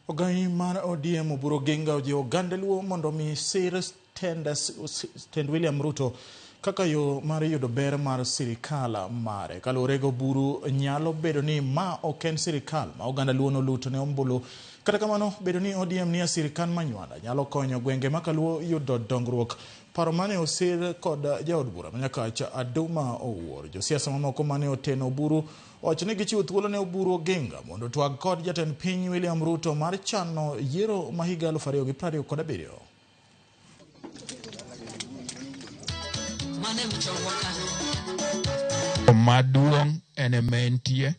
Ogai mar ODM OBURU genga ojiwo oganda luo mondo mi sir tend William Ruto kaka yo mar yudo ber mar sirikal mare. Kaluwore gi OBURU nyalo bedo ni ma ok en sirikal ma oganda luo noluto ne ombulu. Kata kamano bedo ni ODM ni sirikal manywanda nyalo konyo gwenge ma kaluo yudo dongruok. Paro mane osir kod jaod bura manyakacha Aduma Owuor. Josiasa mamoko mane oteno OBURU owacho ni gichiwo thuolo ne OBURU ogenga mondo twag kod jatend piny William Ruto mar chano yiero ma higa 2027. Maduong' ene mentie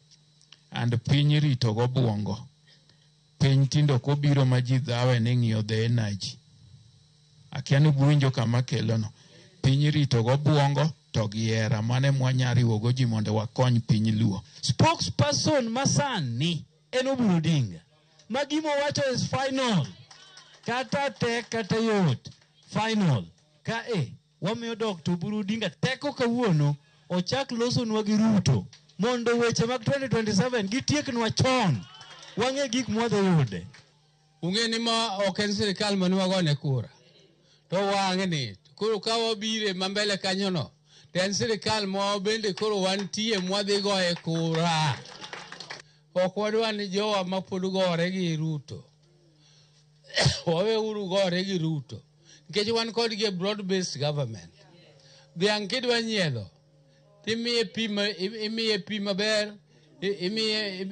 and piny rito go buongo. Piny tindo kobiro ma ji dhawe ni ng'iyo the energy. Akiani buinjo kama kelono. Piny rito go buongo to giera mane mwanyari wogo ji mondo wakony piny luo. Spokesperson masani en OBURU dinga. Magimo wacho is final. Kata tek kata yot. Final. Ka wamiyo Dr. OBURU dinga teko kawuono ochak losonwa gi Ruto mondo weche mag 2027 gitieknwa chon. Wang'e gik mwadhi yude. Ung'e ni ma ok en sirikal mane wagone kura. To wang'e ni koro ka wabire mambele kanyono to en sirikal ma bende koro wantie mwadhi goye kura. Ok wadwa ni jowa ma pod gore gi Ruto. Waweuru gore gi Ruto. Nikech wan kod gi broad based government. Dhiang' kidwa nyiedho imiye pi maber, imiye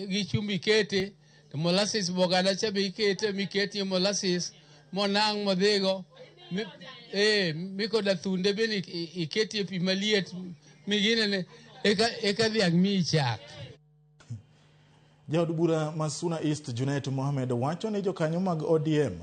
gi chumbi kete, to molasses bogada cha be ikete mikete molasses monang' modhigo. Mikoda thunde bende ikete pi maliet miginene eka dhiang' mi chak. Jaod bura Masuna East Junet Mohamed wacho ni jokanyo mag ODM